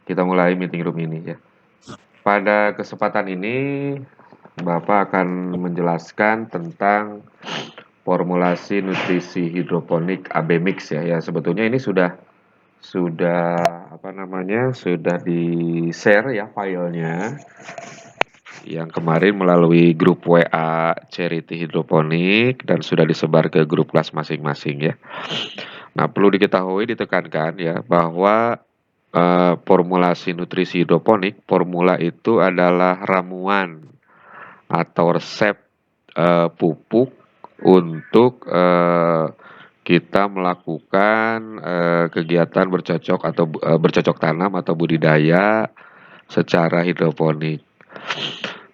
kita mulai meeting room ini ya. Pada kesempatan ini, Bapak akan menjelaskan tentang formulasi nutrisi hidroponik AB Mix ya. Ya sebetulnya ini sudah apa namanya? Sudah di-share ya filenya yang kemarin melalui grup WA Charity Hidroponik dan sudah disebar ke grup kelas masing-masing ya. Nah, perlu diketahui ditekankan ya bahwa formulasi nutrisi hidroponik, formula itu adalah ramuan atau resep pupuk untuk kita melakukan kegiatan bercocok atau bercocok tanam atau budidaya secara hidroponik.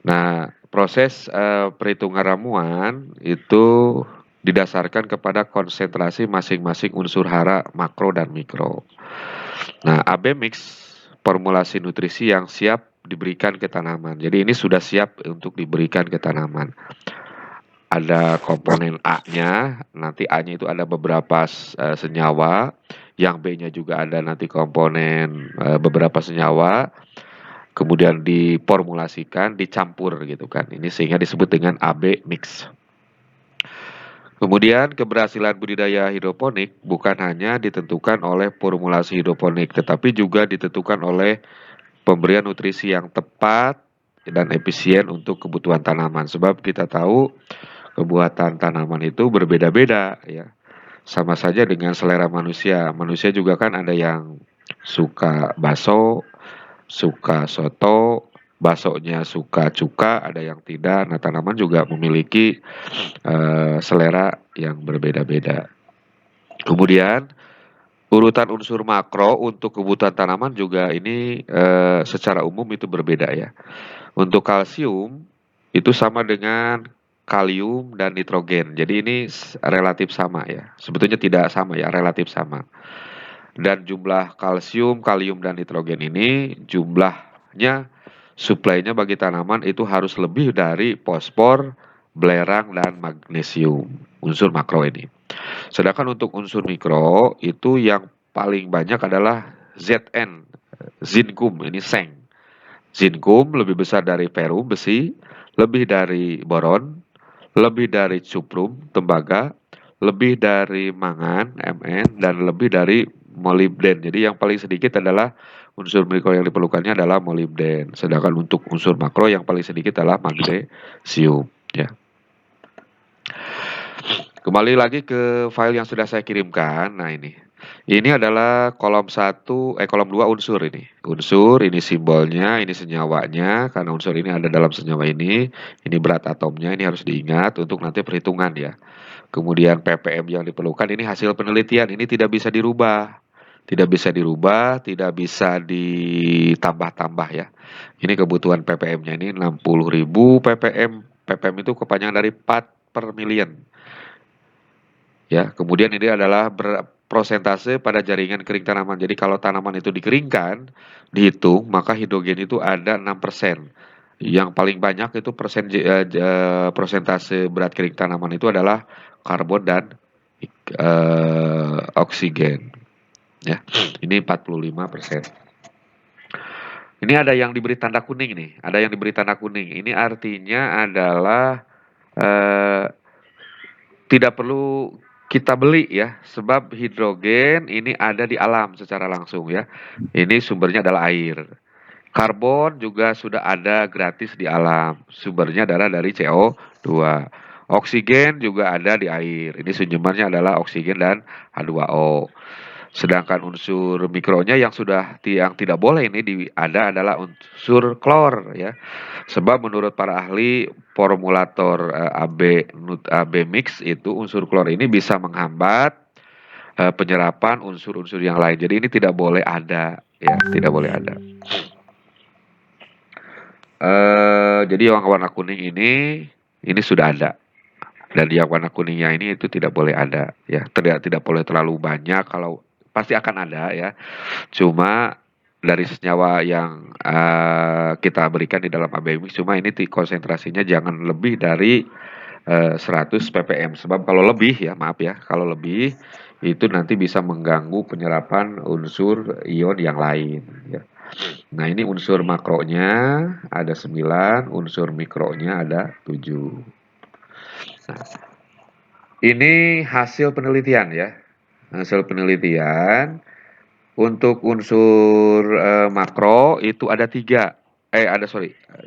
Nah, proses perhitungan ramuan itu didasarkan kepada konsentrasi masing-masing unsur hara makro dan mikro. Nah, AB Mix formulasi nutrisi yang siap diberikan ke tanaman. Jadi ini sudah siap untuk diberikan ke tanaman. Ada komponen A-nya, nanti A-nya itu ada beberapa senyawa, yang B-nya juga ada nanti komponen beberapa senyawa, kemudian diformulasikan, dicampur gitu kan. Ini sehingga disebut dengan AB Mix. Kemudian keberhasilan budidaya hidroponik bukan hanya ditentukan oleh formulasi hidroponik, tetapi juga ditentukan oleh pemberian nutrisi yang tepat dan efisien untuk kebutuhan tanaman. Sebab kita tahu kebutuhan tanaman itu berbeda-beda ya. Sama saja dengan selera manusia. Manusia juga kan ada yang suka bakso, suka soto, baksonya suka cuka, ada yang tidak. Nah, tanaman juga memiliki selera yang berbeda-beda. Kemudian urutan unsur makro untuk kebutuhan tanaman juga ini secara umum itu berbeda ya. Untuk kalsium itu sama dengan kalium dan nitrogen. Jadi ini relatif sama ya. Sebetulnya tidak sama ya, relatif sama. Dan jumlah kalsium, kalium dan nitrogen ini jumlahnya suplainya bagi tanaman itu harus lebih dari fosfor, belerang dan magnesium. Unsur makro ini. Sedangkan untuk unsur mikro itu yang paling banyak adalah Zn, zinkum, ini seng. Zinkum lebih besar dari ferum, besi, lebih dari boron, lebih dari cuprum, tembaga, lebih dari mangan, Mn, dan lebih dari molibden. Jadi yang paling sedikit adalah unsur mikro yang diperlukannya adalah molibden. Sedangkan untuk unsur makro yang paling sedikit adalah magnesium. Ya. Kembali lagi ke file yang sudah saya kirimkan. Nah ini adalah kolom 2 unsur ini. Unsur, ini simbolnya, ini senyawanya. Karena unsur ini ada dalam senyawa ini berat atomnya, ini harus diingat untuk nanti perhitungan ya. Kemudian ppm yang diperlukan, ini hasil penelitian, ini tidak bisa dirubah. Tidak bisa dirubah, tidak bisa ditambah-tambah ya. Ini kebutuhan ppm-nya ini 60.000 ppm. ppm itu kepanjangan dari part per million. Ya, kemudian ini adalah persentase pada jaringan kering tanaman. Jadi kalau tanaman itu dikeringkan, dihitung, maka hidrogen itu ada 6%. Yang paling banyak itu persentase berat kering tanaman itu adalah karbon dan oksigen. Ya, ini 45%. Ini ada yang diberi tanda kuning nih, ada yang diberi tanda kuning. Ini artinya adalah tidak perlu kita beli ya, sebab hidrogen ini ada di alam secara langsung ya. Ini sumbernya adalah air. Karbon juga sudah ada gratis di alam, sumbernya adalah dari CO2. Oksigen juga ada di air, ini sumbernya adalah oksigen dan H2O. Sedangkan unsur mikronya yang tidak boleh ini ada adalah unsur klor ya. Sebab menurut para ahli formulator AB mix itu unsur klor ini bisa menghambat penyerapan unsur-unsur yang lain. Jadi ini tidak boleh ada ya, tidak boleh ada. Jadi yang warna kuning ini sudah ada. Dan yang warna kuningnya ini itu tidak boleh ada ya. Tidak boleh terlalu banyak, kalau pasti akan ada ya. Cuma dari senyawa yang kita berikan di dalam AB mix, cuma ini konsentrasinya jangan lebih dari 100 ppm. Sebab kalau lebih ya, maaf ya, kalau lebih itu nanti bisa mengganggu penyerapan unsur ion yang lain ya. Nah, ini unsur makronya ada 9, unsur mikronya ada 7. Nah, ini hasil penelitian ya. Hasil penelitian untuk unsur makro itu ada 3.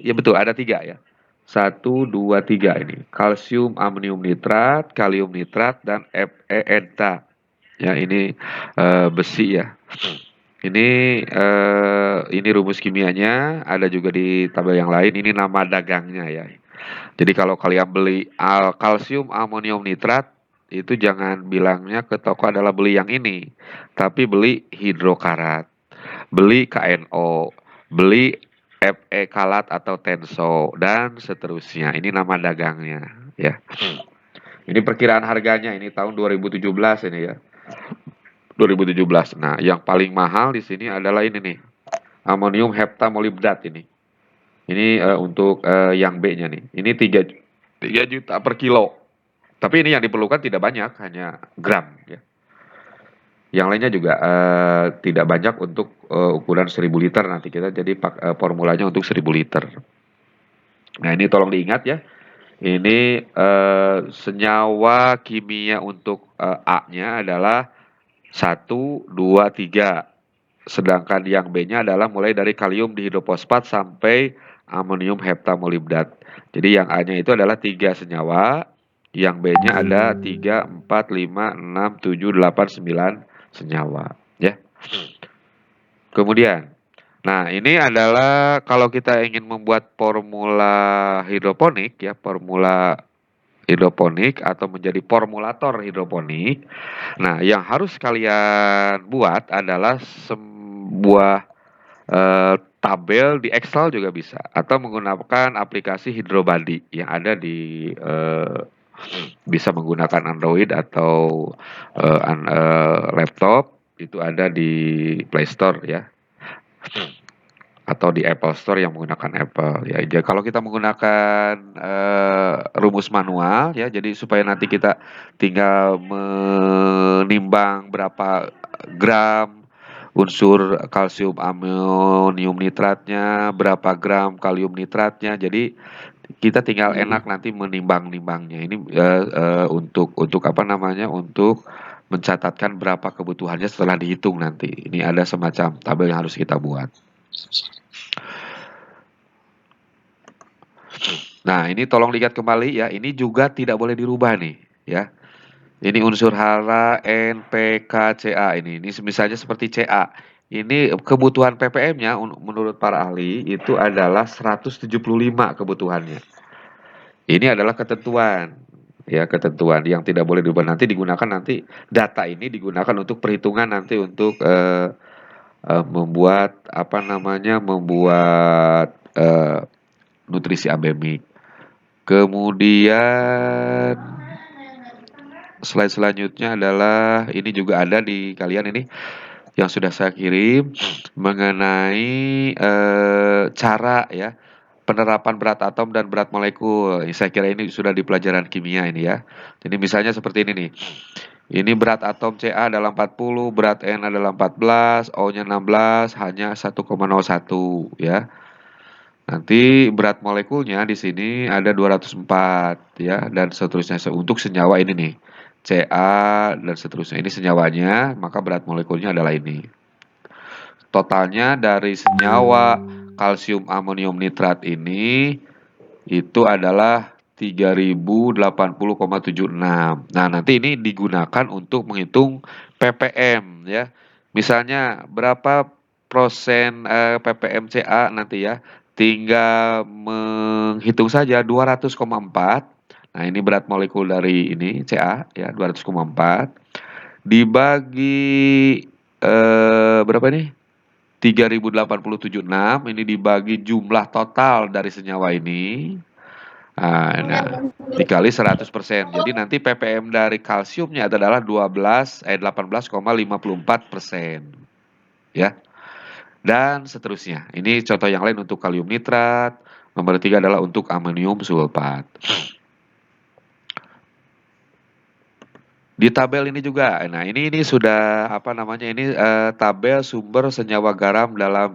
Ya betul ada 3 ya. 1, 2, 3 ini. Kalsium amonium nitrat, kalium nitrat, dan FeNTA. Ya, ini besi ya. Ini rumus kimianya, ada juga di tabel yang lain. Ini nama dagangnya ya. Jadi kalau kalian beli kalsium amonium nitrat, itu jangan bilangnya ke toko adalah beli yang ini, tapi beli hidrokarat, beli KNO, beli Fe kalat atau tenso, dan seterusnya. Ini nama dagangnya ya. Ini perkiraan harganya ini tahun 2017 ini ya. 2017. Nah, yang paling mahal di sini adalah ini nih. Amonium heptamolibdat ini. Ini untuk yang B-nya nih. Ini 3 juta per kilo. Tapi ini yang diperlukan tidak banyak, hanya gram ya. Yang lainnya juga tidak banyak untuk ukuran 1000 liter nanti kita jadi formulanya untuk 1000 liter. Nah, ini tolong diingat ya. Ini senyawa kimia untuk A-nya adalah 1, 2, 3. Sedangkan yang B-nya adalah mulai dari kalium dihidrofosfat sampai amonium heptamolibdat. Jadi yang A-nya itu adalah 3 senyawa, yang B-nya ada 3, 4, 5, 6, 7, 8, 9 senyawa. Ya. Kemudian, nah ini adalah kalau kita ingin membuat formula hidroponik ya, formula hidroponik atau menjadi formulator hidroponik. Nah, yang harus kalian buat adalah sebuah tabel di Excel juga bisa, atau menggunakan aplikasi Hydrobody yang ada di bisa menggunakan Android atau laptop, itu ada di Play Store ya, atau di Apple Store yang menggunakan Apple ya. Jadi kalau kita menggunakan rumus manual ya, jadi supaya nanti kita tinggal menimbang berapa gram unsur kalsium amonium nitratnya, berapa gram kalium nitratnya. Jadi kita tinggal enak nanti menimbang-nimbangnya. Ini untuk apa namanya? Untuk mencatatkan berapa kebutuhannya setelah dihitung nanti. Ini ada semacam tabel yang harus kita buat. Nah, ini tolong lihat kembali ya. Ini juga tidak boleh dirubah nih, ya. Ini unsur hara NPKCA ini. Ini misalnya seperti Ca. Ini kebutuhan ppm-nya menurut para ahli itu adalah 175 kebutuhannya. Ini adalah ketentuan. Ya, ketentuan yang tidak boleh dirubah, nanti digunakan, nanti data ini digunakan untuk perhitungan nanti untuk membuat apa namanya? Membuat nutrisi abemik. Kemudian slide selanjutnya adalah ini juga ada di kalian ini yang sudah saya kirim mengenai cara ya penerapan berat atom dan berat molekul. Saya kira ini sudah di pelajaran kimia ini ya. Jadi misalnya seperti ini nih. Ini berat atom Ca adalah 40, berat N adalah 14, O-nya 16, hanya 1,01 ya. Nanti berat molekulnya di sini ada 204 ya, dan seterusnya untuk senyawa ini nih. Ca dan seterusnya. Ini senyawanya, maka berat molekulnya adalah ini. Totalnya dari senyawa kalsium amonium nitrat ini itu adalah 3080,76. Nah, nanti ini digunakan untuk menghitung ppm ya. Misalnya berapa persen ppm Ca nanti ya. Tinggal menghitung saja 200,4. Nah, ini berat molekul dari ini Ca ya, 200,4 dibagi berapa nih? 3080,76 ini dibagi jumlah total dari senyawa ini. Nah, dikali 100%. Jadi nanti ppm dari kalsiumnya adalah 18,54%. Ya. Dan seterusnya. Ini contoh yang lain untuk kalium nitrat. Nomor 3 adalah untuk amonium sulfat. Di tabel ini juga. Nah, ini sudah apa namanya? Ini tabel sumber senyawa garam dalam